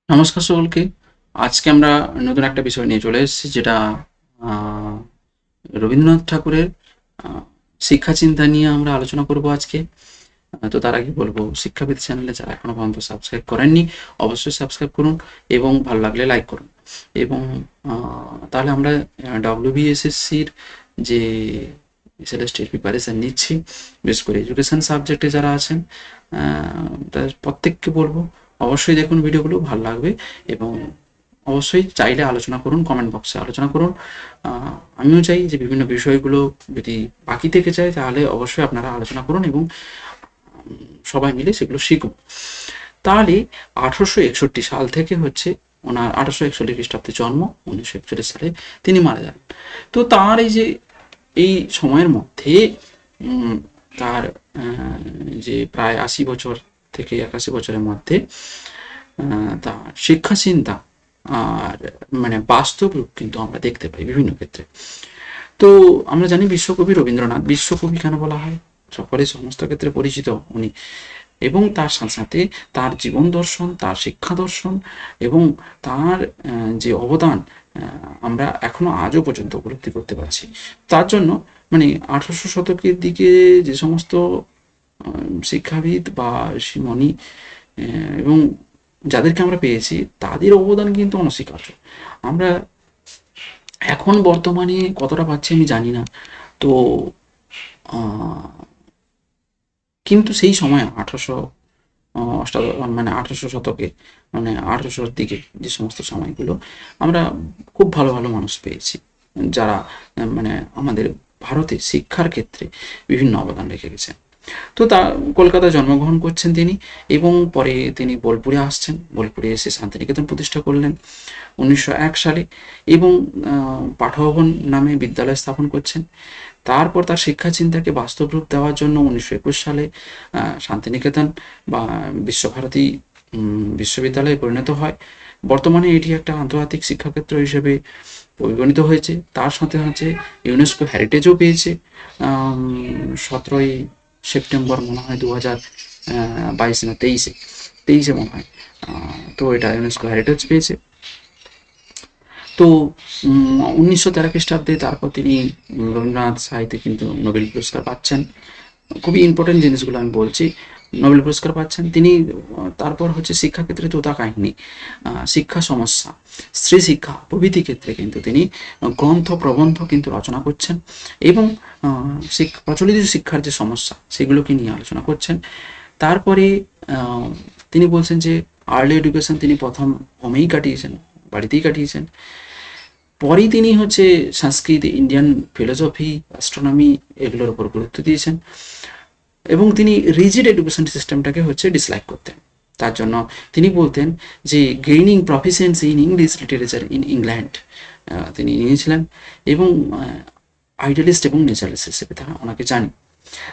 নমস্কার সকলকে। আজকে আমরা নতুন একটা বিষয় নিয়ে চলে এসেছি, যেটা আহ, রবীন্দ্রনাথ ঠাকুরের আহ, শিক্ষা চিন্তা নিয়ে আমরা আলোচনা করব আজকে। তো তার আগে বলবো, শিক্ষাবিদ চ্যানেলে যারা এখনো পর্যন্ত সাবস্ক্রাইব করেননি অবশ্যই সাবস্ক্রাইব করুন এবং ভালো লাগলে লাইক করুন। এবং তাহলে আমরা WBSSCর যে সেলেস্টের প্রিপারেশান নিচ্ছি, বিশেষ করে এডুকেশন সাবজেক্টে যারা আছেন, তাদের প্রত্যেককে বলবো অবশ্যই দেখুন ভিডিওগুলো, ভালো লাগবে। এবং অবশ্যই চাইলে আলোচনা করুন, কমেন্ট বক্সে আলোচনা করুন। আমিও চাই যে বিভিন্ন বিষয়গুলো যদি বাকি থেকে যায় তাহলে অবশ্যই আপনারা আলোচনা করুন এবং সবাই মিলে সেগুলো শিখব। তাহলে 1861 সাল থেকে হচ্ছে ওনার, 1841 খ্রিস্টাব্দে জন্ম, 1941 সালে তিনি মারা যান। তো তার এই যে এই সময়ের মধ্যে উম, তার যে প্রায় 80 বছর থেকে 81 বছরের মধ্যে তার শিক্ষা চিন্তা আর মানে বাস্তব রূপ কিন্তু আমরা দেখতে পাই বিভিন্ন ক্ষেত্রে। তো আমরা জানি বিশ্বকবি রবীন্দ্রনাথ, বিশ্বকবি কেন বলা হয়, সকলে সমস্ত ক্ষেত্রে পরিচিত উনি। এবং তার সাথে সাথে তার জীবন দর্শন, তার শিক্ষা দর্শন এবং তার যে অবদান আমরা এখনো আজও পর্যন্ত উপলব্ধি করতে পারছি। তার জন্য মানে 1800 শতকের দিকে যে সমস্ত শিক্ষাবিদ বা ঋষিমণি এবং যাদেরকে আমরা পেয়েছি, তাদের অবদান কিন্তু অনস্বীকার্য। আমরা এখন বর্তমানে কতটা পাচ্ছি আমি জানি না। তো আহ, কিন্তু সেই সময় 1800 মানে 1800 শতকে, মানে 1800-র দিকে যে সমস্ত সময়গুলো, আমরা খুব ভালো ভালো মানুষ পেয়েছি যারা মানে আমাদের ভারতে শিক্ষার ক্ষেত্রে বিভিন্ন অবদান রেখে গেছেন। তো তা কলকাতায় জন্মগ্রহণ করছেন তিনি এবং পরে তিনি বোলপুরে আসছেন, বোলপুরে এসে শান্তিনিকেতন প্রতিষ্ঠা করলেন 1901 সালে এবং পাঠভবন নামে বিদ্যালয় স্থাপন করছেন। তারপর তার শিক্ষা চিন্তাকে বাস্তব রূপ দেওয়ার জন্য 1921 সালে শান্তিনিকেতন বা বিশ্বভারতী বিশ্ববিদ্যালয়ে পরিণত হয়। বর্তমানে এটি একটা আন্তর্জাতিক শিক্ষাক্ষেত্র হিসেবে পরিগণিত হয়েছে। তার সাথে সাথে ইউনেস্কো হেরিটেজও পেয়েছে 17ই সেপ্টেম্বর মনে হয় 2022 না 23-এ মনে হয়। তো এটা ইউনেস্কো হেরিটেজ পেয়েছে। তো 1913 খ্রিস্টাব্দে তারপর তিনি রবীন্দ্রনাথ সাহিত্যে কিন্তু নোবেল পুরস্কার পাচ্ছেন। খুবই ইম্পর্টেন্ট জিনিসগুলো আমি বলছি। নোবেল পুরস্কার পাচ্ছেন তিনি। তারপর হচ্ছে শিক্ষাক্ষেত্রে তোতা কাহিনী, শিক্ষা সমস্যা, স্ত্রী শিক্ষা প্রভৃতি ক্ষেত্রে কিন্তু তিনি গ্রন্থ প্রবন্ধ কিন্তু রচনা করছেন এবং প্রচলিত শিক্ষার যে সমস্যা সেগুলোকে নিয়ে আলোচনা করছেন। তারপরে আহ, তিনি বলছেন যে আর্লি এডুকেশন তিনি প্রথম হোমেই কাটিয়েছেন, বাড়িতেই কাটিয়েছেন। পরেই তিনি হচ্ছে সংস্কৃত, ইন্ডিয়ান ফিলোসফি, অ্যাস্ট্রোনমি এগুলোর উপর গুরুত্ব দিয়েছেন এবং তিনি রিজিড এডুকেশন সিস্টেমটাকে হচ্ছে ডিসলাইক করতেন। তার জন্য তিনি বলতেন যে gaining proficiency in English literature in England তিনি নিয়েছিলেন এবং আইডিয়ালিস্ট এবং নেচারালিস্ট হিসেবে তারা ওনাকে জানি।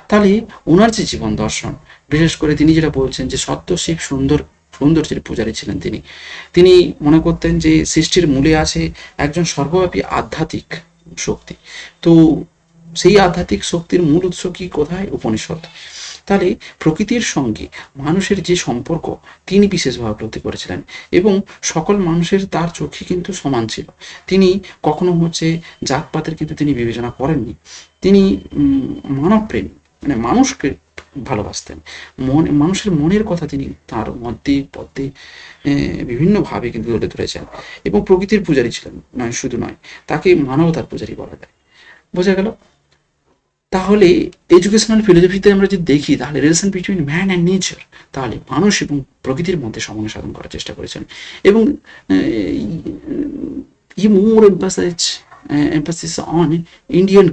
তাহলে ওনার যে জীবন দর্শন, বিশেষ করে তিনি যেটা বলছেন যে সত্য শিব সৌন্দর্যের পূজারী ছিলেন তিনি। তিনি মনে করতেন যে সৃষ্টির মূলে আছে একজন সর্বব্যাপী আধ্যাত্মিক শক্তি। তো সেই আধ্যাত্মিক শক্তির মূল উৎস কি, কোথায়? উপনিষদ। তাহলে প্রকৃতির সঙ্গে মানুষের যে সম্পর্ক তিনি বিশেষভাবে উপলব্ধি করেছিলেন এবং সকল মানুষের তার চোখে কিন্তু সমান ছিল। তিনি কখনো হচ্ছে জাতপাতের কিন্তু তিনি বিবেচনা করেননি। তিনি মানবপ্রেমী, মানে মানুষকে ভালোবাসতেন। মানুষের মনের কথা তিনি তার মধ্যে পদ্মে বিভিন্নভাবে কিন্তু তুলে ধরেছেন এবং প্রকৃতির পূজারী ছিলেন নয়, শুধু নয়, তাকে মানবতার পূজারী বলা যায়। বোঝা গেল? তাহলে এডুকেশনাল ফিলোসফিতে আমরা যদি দেখি তাহলে relation between man and nature, তাহলে মানুষ এবং প্রকৃতির মধ্যে সমন্বয় সাধন করার চেষ্টা করেছেন এবং ই মোর এম্পাসিস অন ইন্ডিয়ান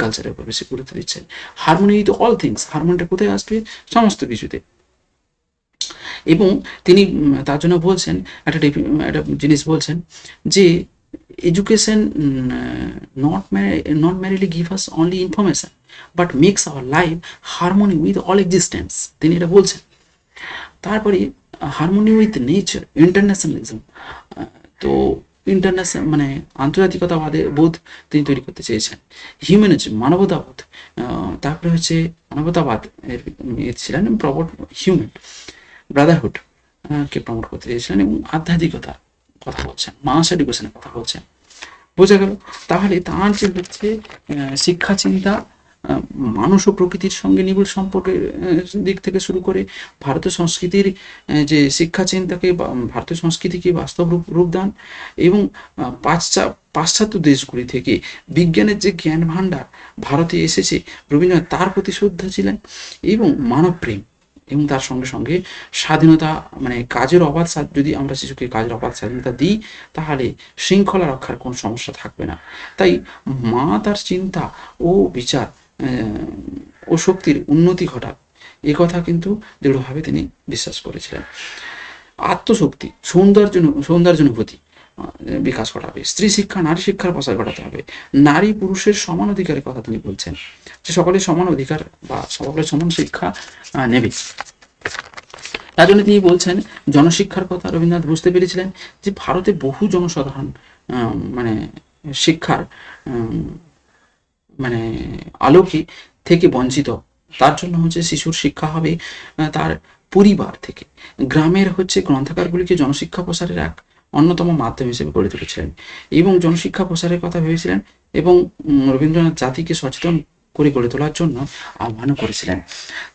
কালচারের উপর বেশি গুরুত্ব দিচ্ছেন। হারমোনি উইথ অল থিংস, হারমোনিটা কোথায় আসবে? সমস্ত কিছুতে। এবং তিনি তার জন্য বলছেন একটা জিনিস বলছেন যে education not merely give us only information but makes our life harmony with all existence, তিনি এটা বলছেন। তারপরে হারমোনি উইথ নেচার, ইন্টারন্যাশনালিজম। তো ইন্টারন্যাশনাল মানে আন্তর্জাতিকতাবাদে বোধ তিনি তৈরি করতে চেয়েছেন। হিউম্যানিজম, মানবতাবোধ। তারপরে হচ্ছে মানবতাবাদ এর ছিলেন প্রবট হিউম্যান ব্রাদারহুড, কে প্রমোট করতে চেয়েছিলেন এবং আধ্যাত্মিকতার কথা বলছেন, মাস এডুকেশনের কথা বলছেন। বোঝা গেল? তাহলে তার যে হচ্ছে শিক্ষা চিন্তা মানুষ ও প্রকৃতির সঙ্গে নিবিড় সম্পর্কের দিক থেকে শুরু করে ভারতীয় সংস্কৃতির যে শিক্ষা চিন্তাকে ভারতীয় সংস্কৃতিকে বাস্তব রূপদান এবং পাশ্চাত্য দেশগুলি থেকে বিজ্ঞানের যে জ্ঞান ভাণ্ডার ভারতে এসেছে, রবীন্দ্রনাথ তার প্রতি শ্রদ্ধা ছিলেন এবং মানবপ্রেম এবং তার সঙ্গে সঙ্গে স্বাধীনতা, মানে কাজের অবাধ, যদি আমরা শিশুকে কাজের অবাধ স্বাধীনতা দিই তাহলে শৃঙ্খলা রক্ষার কোনো সমস্যা থাকবে না। তাই মা তার চিন্তা ও বিচার ও শক্তির উন্নতি ঘটাক, এ কথা কিন্তু দৃঢ়ভাবে তিনি বিশ্বাস করেছিলেন। আত্মশক্তি, সৌন্দর্যানুভূতি বিকাশ ঘটাবে, স্ত্রী শিক্ষা, নারী শিক্ষার প্রসার ঘটাতে হবে, নারী পুরুষের সমান অধিকারের কথা তিনি বলছেন, যে সকলের সমান অধিকার বা সকলের সমান শিক্ষা নেবে। তার জন্য তিনি বলছেন জনশিক্ষার কথা। রবীন্দ্রনাথ বুঝতে পেরেছিলেন যে ভারতে বহু জনসাধারণ মানে শিক্ষার মানে আলোকে থেকে বঞ্চিত। তার জন্য হচ্ছে শিশুর শিক্ষা হবে তার পরিবার থেকে। গ্রামের হচ্ছে গ্রন্থাগারগুলিকে জনশিক্ষা প্রসারের এক অন্যতম মাধ্যম হিসেবে গড়ে তুলেছিলেন এবং জনশিক্ষা প্রসারের কথা ভেবেছিলেন এবং রবীন্দ্রনাথ জাতিকে সচেতন করে গড়ে তোলার জন্য আহ্বানও করেছিলেন।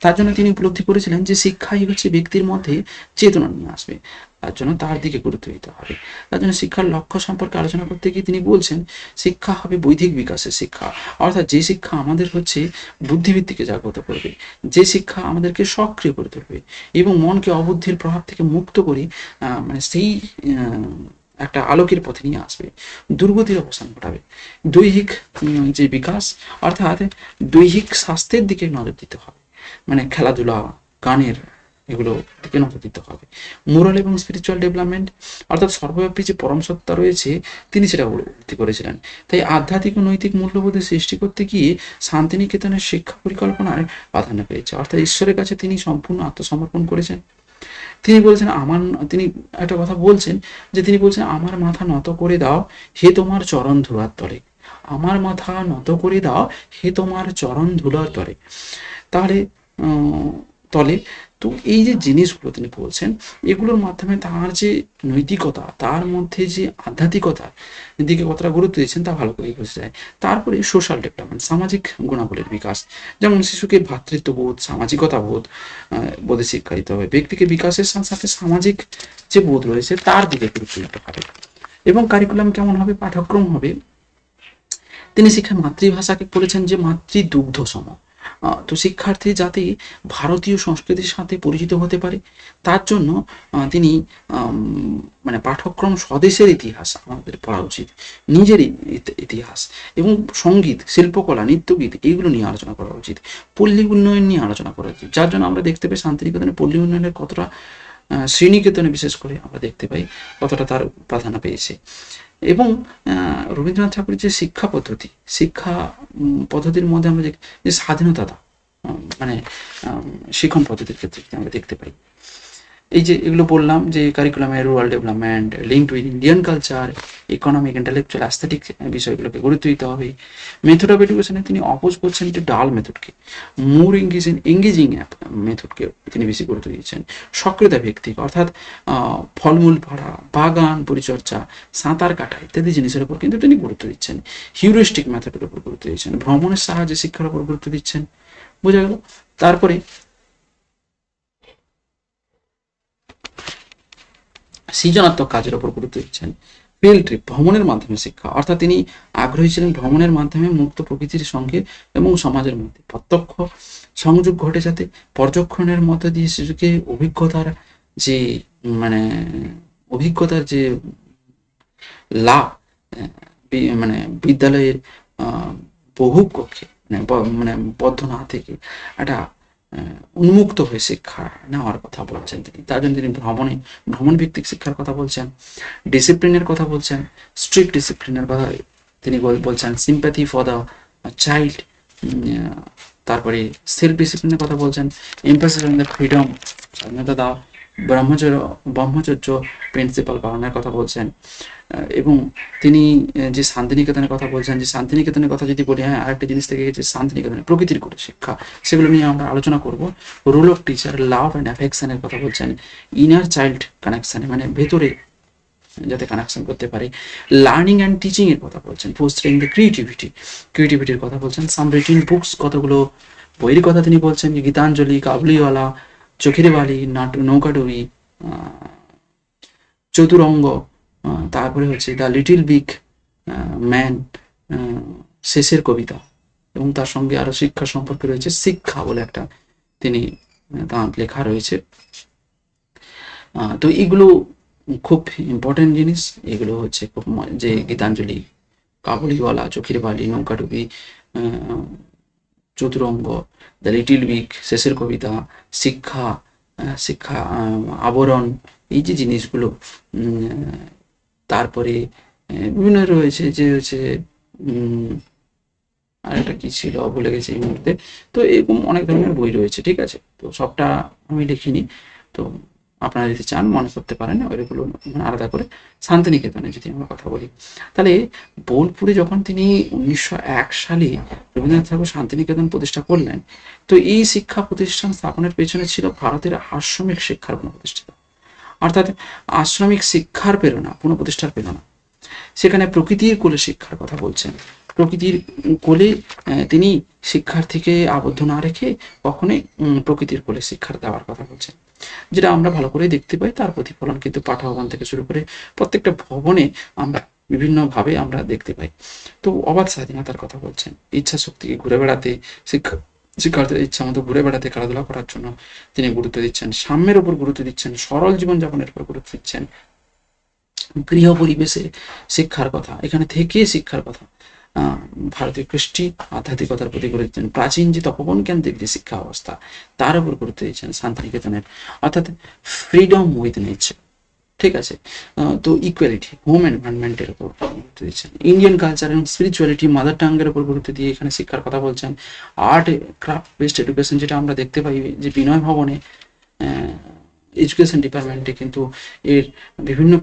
তার জন্য তিনি উপলব্ধি করেছিলেন যে শিক্ষাই হচ্ছে ব্যক্তির মধ্যে চেতনা নিয়ে আসবে, তার জন্য তার দিকে গুরুত্ব দিতে হবে। তার জন্য শিক্ষার লক্ষ্য সম্পর্কে আলোচনা করতে গিয়ে তিনি বলছেন শিক্ষা হবে বৈধিক বিকাশের শিক্ষা, অর্থাৎ যে শিক্ষা আমাদের হচ্ছে বুদ্ধিবৃত্তিকে জাগ্রত করবে, যে শিক্ষা আমাদেরকে সক্রিয় করে তুলবে এবং মনকে অবুদ্ধির প্রভাব থেকে মুক্ত করে মানে সেই একটা আলোকের পথে নিয়ে আসবে, দুর্গতির অবসান ঘটাবে। দৈহিক যে বিকাশ, অর্থাৎ দৈহিক স্বাস্থ্যের দিকে নজর দিতে হবে, মানে খেলাধুলা, গানের, এগুলো দিকে নজর দিতে হবে। মোরাল এবং স্পিরিচুয়াল ডেভেলপমেন্ট, অর্থাৎ সর্বব্যাপী যে পরম সত্তা রয়েছে তিনি সেটা উপলব্ধি করেছিলেন। তাই আধ্যাত্মিক ও নৈতিক মূল্যবোধের সৃষ্টি করতে গিয়ে শান্তিনিকেতনের শিক্ষা পরিকল্পনায় প্রাধান্য পেয়েছে, অর্থাৎ ঈশ্বরের কাছে তিনি সম্পূর্ণ আত্মসমর্পণ করেছেন। তিনি বলছেন তিনি একটা কথা বলছেন যে তিনি বলছেন আমার মাথা নত করে দাও হে তোমার চরণ ধুলার তলে, আমার মাথা নত করে দাও হে তোমার চরণ ধুলার তলে। তাহলে তলে তো এই যে জিনিসগুলো তিনি বলছেন এগুলোর মাধ্যমে তার যে নৈতিকতা, তার মধ্যে যে আধ্যাত্মিকতার দিকে কতটা গুরুত্ব দিচ্ছেন তা ভালো করেই বোঝা যায়। তারপরে সোশ্যাল ডেভেলপমেন্ট, সামাজিক গুণাবলীর বিকাশ, যেমন শিশুকে ভ্রাতৃত্ববোধ, সামাজিকতা বোধে শিক্ষা দিতে হবে। ব্যক্তিকে বিকাশের সাথে সাথে সামাজিক যে বোধ রয়েছে তার দিকে গুরুত্ব দিতে হবে। এবং কারিকুলাম কেমন হবে, পাঠ্যক্রম হবে, তিনি শিক্ষা মাতৃভাষাকে বলেছেন যে মাতৃদুগ্ধ সম। তো শিক্ষার্থী যাতে ভারতীয় সংস্কৃতির সাথে পরিচিত হতে পারে তার জন্য তিনি মানে পাঠ্যক্রম স্বদেশের ইতিহাস আমাদের পড়া উচিত, নিজেরই ইতিহাস এবং সঙ্গীত, শিল্পকলা, নৃত্যগীত এইগুলো নিয়ে আলোচনা করা উচিত, পল্লী উন্নয়ন নিয়ে আলোচনা করা উচিত। যার জন্য আমরা দেখতে পাই শান্তিনিকেতনে পল্লী উন্নয়নের কতটা, শ্রীনিকেতনে বিশেষ করে আমরা দেখতে পাই কতটা তার প্রাধান্য পেয়েছে। এবং রবীন্দ্রনাথ ঠাকুরের যে শিক্ষা পদ্ধতির মধ্যে আমরা যে স্বাধীনতা মানে শিক্ষণ পদ্ধতির ক্ষেত্রে আমরা দেখতে পাই। এই যে এগুলো বললাম যে কারিকুলামে rural development, linked with Indian culture, economic, intellectual, aesthetic বিষয়গুলোকে গুরুত্ব দিতে হবে। মেথড অফ এডুকেশনে তিনি অপোজ করছেন যে ডাল মেথডকে, মোর এঙ্গেজিং মেথডকে তিনি বেশি গুরুত্ব দিয়েছেন। সক্রিয়তা ভিত্তিক, অর্থাৎ ফলমূল পড়া, বাগান পরিচর্যা, সাঁতার কাটা ইত্যাদি জিনিসের উপর কিন্তু তিনি গুরুত্ব দিচ্ছেন। হিউরিস্টিক মেথডের উপর গুরুত্ব দিচ্ছেন, ভ্রমণের সাহায্যে শিক্ষার উপর গুরুত্ব দিচ্ছেন। বোঝা গেল? তারপরে সৃজনাত্মক কাজের উপর গুরুত্ব দিচ্ছেন। ফিল্ড ট্রিপ, ভ্রমণের মাধ্যমে শিক্ষা, অর্থাৎ তিনি আগ্রহী ছিলেন ভ্রমণের মাধ্যমে মুক্ত প্রকৃতির সঙ্গে এবং সমাজের মধ্যে প্রত্যক্ষ সংযোগ ঘটে, যাতে পর্যবেক্ষণের মধ্যে দিয়ে শিশুকে যে মানে অভিজ্ঞতার যে লাভ, মানে বিদ্যালয়ের বহু কক্ষে মানে বদ্ধ না থেকে একটা উন্মুক্ত হয়ে শিক্ষা নেওয়ার কথা বলছেন তিনি। তার জন্য তিনি ভ্রমণ ভিত্তিক শিক্ষার কথা বলছেন, ডিসিপ্লিনের কথা বলছেন, স্ট্রিক্ট ডিসিপ্লিনের কথা তিনি বলছেন, সিম্প্যাথি ফর দ্য চাইল্ড, তারপরে সেলফ ডিসিপ্লিনের কথা বলছেন, এমফাসিস অন দ্য ফ্রিডম, স্বাধীনতা দাও, ব্রহ্মচর্য ব্রহ্মচর্য প্রিন্সিপাল পালনের কথা বলছেন। এবং তিনি যে শান্তিনিকেতনের কথা বলছেন, যে শান্তিনিকেতনের কথা যদি বলি, হ্যাঁ আরেকটা জিনিস থেকে গেছে শান্তিনিকেতনের প্রকৃতির করে শিক্ষা, সেগুলো নিয়ে আমরা আলোচনা করব। Role of teacher, love and অ্যাফেকশনের কথা বলছেন, ইনার চাইল্ড কানেকশানে মানে ভেতরে যাতে কানেকশন করতে পারে, লার্নিং অ্যান্ড টিচিং এর কথা বলছেন, ফোস্টারিং দ্য ক্রিয়েটিভিটির কথা বলছেন, সাম রিটেন বুকস, কতগুলো বইয়ের কথা তিনি বলছেন, গীতাঞ্জলি, কাবুলিওয়ালা, চোখের বালি, নৌকাডুবি, চতুরঙ্গ, তারপরে হচ্ছে দ্য লিটিল বিগ ম্যান, শেষের কবিতা, এবং তার সঙ্গে আরো শিক্ষা সম্পর্কে রয়েছে শিক্ষা বলে একটা তিনি তাঁর লেখা রয়েছে। তো এগুলো খুব ইম্পর্টেন্ট জিনিস। এগুলো হচ্ছে খুব যে গীতাঞ্জলি, কাবুলিওয়ালা, চোখের বালি, নৌকাডুবি, চতুরঙ্গ, দ্য লিটিল বিগ, শেষের কবিতা, শিক্ষা, শিক্ষা আবরণ, এই যে জিনিসগুলো, তারপরে বিভিন্ন রয়েছে যে হচ্ছে আর একটা কি ছিল ভুলে গেছি এই মুহূর্তে। তো এরকম অনেক ধরনের বই রয়েছে, ঠিক আছে। তো সবটা আমি লিখিনি, তো আপনারা যদি চান মনে করতে পারেন ওইগুলো আলাদা করে। শান্তিনিকেতনে যদি আমরা কথা বলি, তাহলে বোলপুরে যখন তিনি 1901 সালে রবীন্দ্রনাথ ঠাকুর শান্তিনিকেতন প্রতিষ্ঠা করলেন, তো এই শিক্ষা প্রতিষ্ঠান স্থাপনের পেছনে ছিল ভারতের আশ্রমিক শিক্ষার পুনঃপ্রতিষ্ঠা, অর্থাৎ আশ্রমিক শিক্ষার প্রেরণা, পুনঃপ্রতিষ্ঠার প্রেরণা। সেখানে প্রকৃতির কোলে শিক্ষার কথা বলছেন, প্রকৃতির কোলে তিনি শিক্ষার্থীকে আবদ্ধ না রেখে কখনোই প্রকৃতির কোলে শিক্ষার দেওয়ার কথা বলছেন, যেটা আমরা ভালো করে দেখতে পাই। তার প্রতিফলন কিন্তু পাঠভবন থেকে শুরু করে প্রত্যেকটা ভবনে আমরা বিভিন্নভাবে আমরা দেখতে পাই। তো অবাধ স্বাধীনতার কথা বলছেন, ইচ্ছা শক্তিকে ঘুরে বেড়াতে, শিক্ষার্থীদের ইচ্ছা মতো ঘুরে বেড়াতে, খেলাধুলা করার জন্য তিনি গুরুত্ব দিচ্ছেন, সাম্যের উপর গুরুত্ব দিচ্ছেন, সরল জীবনযাপনের উপর গুরুত্ব দিচ্ছেন, গৃহ পরিবেশে শিক্ষার কথা, এখানে থেকে শিক্ষার কথা, ভারতীয় কৃষ্টি আধ্যাত্মিকতার প্রতি গুরুত্ব দিচ্ছেন, প্রাচীন যে তপবন কেন্দ্রিক যে শিক্ষা অবস্থা তার উপর গুরুত্ব দিচ্ছেন শান্তিনিকেতনের, অর্থাৎ ফ্রিডম উইথ নেচার, ঠিক আছে। তো ইকুয়ালিটি, হোম এনভায়রনমেন্টের উপর গুরুত্ব দিচ্ছেন, ইন্ডিয়ান কালচার এবং স্পিরিচুয়ালিটি, মাদার টাঙ্গের উপর গুরুত্ব দিয়ে এখানে শিক্ষার কথা বলছেন, আর্ট ক্রাফট বেসড এডুকেশন, যেটা আমরা দেখতে পাই যে বিনয় ভবনে এডুকেশন ডিপার্টমেন্টে কিন্তু এর বিভিন্ন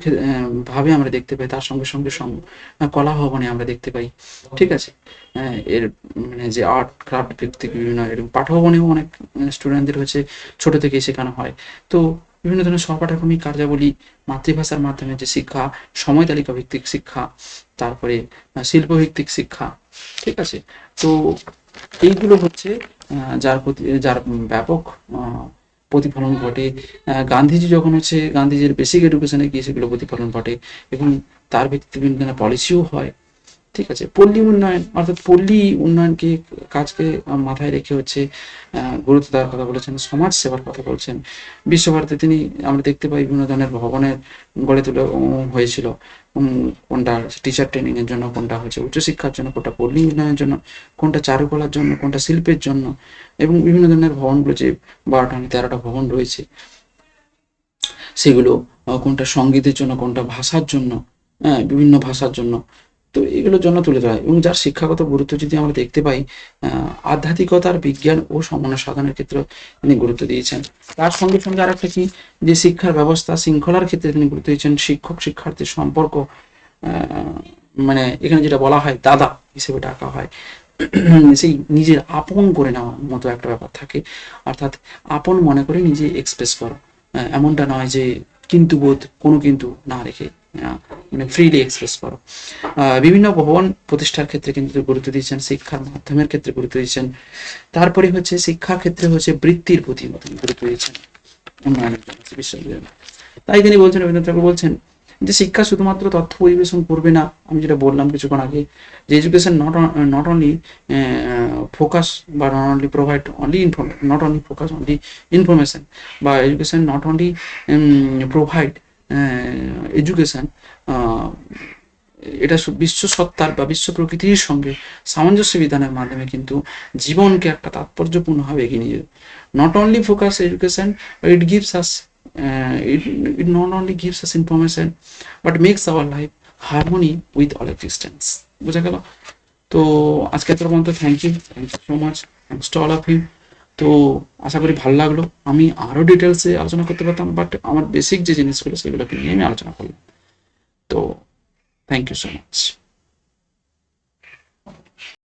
ভাবে আমরা দেখতে পাই, তার সঙ্গে সঙ্গে কলা ভবনে আমরা দেখতে পাই, ঠিক আছে। এর মানে যে আর্ট ক্রাফট ভিত্তিক বিভিন্ন এরকম পাঠভবনেও অনেক স্টুডেন্টদের হচ্ছে ছোট থেকেই শেখানো হয়। তো বিভিন্ন ধরনের সহপাঠক্রমিক কার্যাবলী, মাতৃভাষার মাধ্যমে যে শিক্ষা, সময় তালিকা ভিত্তিক শিক্ষা, তারপরে শিল্পভিত্তিক শিক্ষা, ঠিক আছে। তো এইগুলো হচ্ছে যার ব্যাপক প্রতিফলন ঘটে। গান্ধীজি যখন হচ্ছে গান্ধীজির বেসিক এডুকেশনে গিয়ে সেগুলো প্রতিফলন ঘটে, এবং তার ভিত্তিতে বিভিন্ন ধরনের পলিসিও হয়, ঠিক আছে। পল্লী উন্নয়ন, অর্থাৎ পল্লী উন্নয়নকে কাজকে মাথায় রেখে হচ্ছে গুরুত্ব দেওয়ার কথা বলেছেন, সমাজ সেবার কথা বলছেন। বিশ্বভারতী তিনি আমরা দেখতে পাই বিভিন্ন ধরনের ভবনের গড়ে তোলা হয়েছিল, কোনটা টিচার ট্রেনিং এর জন্য, কোনটা হচ্ছে উচ্চশিক্ষার জন্য, কোনটা পল্লী উন্নয়নের জন্য, কোনটা চারুকলার জন্য, কোনটা শিল্পের জন্য, এবং বিভিন্ন ধরনের ভবনগুলো যে 12টা 13টা ভবন রয়েছে সেগুলো কোনটা সঙ্গীতের জন্য, কোনটা ভাষার জন্য, বিভিন্ন ভাষার জন্য, তো এগুলোর জন্য তুলে ধরা হয়। এবং যার শিক্ষাগত গুরুত্ব যদি আমরা দেখতে পাই, আধ্যাত্মিকতার, বিজ্ঞান ও সমন্বয় সাধনের ক্ষেত্রে তিনি গুরুত্ব দিয়েছেন। তার সঙ্গে সঙ্গে আর একটা কি, যে শিক্ষার ব্যবস্থা শৃঙ্খলার ক্ষেত্রে তিনি গুরুত্ব দিয়েছেন, শিক্ষক শিক্ষার্থীর সম্পর্ক, মানে এখানে যেটা বলা হয় দাদা হিসেবে ডাকা হয়, সেই নিজের আপন করে নেওয়ার মতো একটা ব্যাপার থাকে, অর্থাৎ আপন মনে করে নিজে এক্সপ্রেস করো, এমনটা নয় যে কিন্তু বোধ কোনো কিন্তু না রেখে মানে ফ্রিলি এক্সপ্রেস করো। বিভিন্ন ভবন প্রতিষ্ঠার ক্ষেত্রে কিন্তু গুরুত্ব দিচ্ছেন, শিক্ষার মাধ্যমের ক্ষেত্রে গুরুত্ব দিচ্ছেন। তারপরে হচ্ছে শিক্ষার ক্ষেত্রে হচ্ছে বৃত্তির প্রতি গুরুত্ব দিচ্ছেন উন্নয়নের জন্য বিশ্ববিদ্যালয়। তাই তিনি বলছেন, রবীন্দ্রনাথ ঠাকুর বলছেন যে শিক্ষা শুধুমাত্র তথ্য পরিবেশন করবে না, আমি যেটা বললাম কিছুক্ষণ আগে, যে এডুকেশন নট অনলি ফোকাস বা not only provide only not only focus only information, বা education not only provide education, এটা বিশ্ব সত্তার বা বিশ্ব প্রকৃতির সঙ্গে সামঞ্জস্য বিধানের মাধ্যমে কিন্তু জীবনকে একটা তাৎপর্যপূর্ণভাবে এগিয়ে নিয়ে, not only focus education, it gives us it not only gives us information but makes our life harmony with all existence. বোঝা গেল? তো আজকে এত পর্যন্ত, thank you so much, thanks to all of you. তো আশা করি ভালো লাগলো। আমি আরও ডিটেলসে আলোচনা করতে পারতাম, বাট আমার বেসিক যে জিনিসগুলো সেগুলোকে নিয়ে আমি আলোচনা করলাম। তো থ্যাংক ইউ সো মাচ।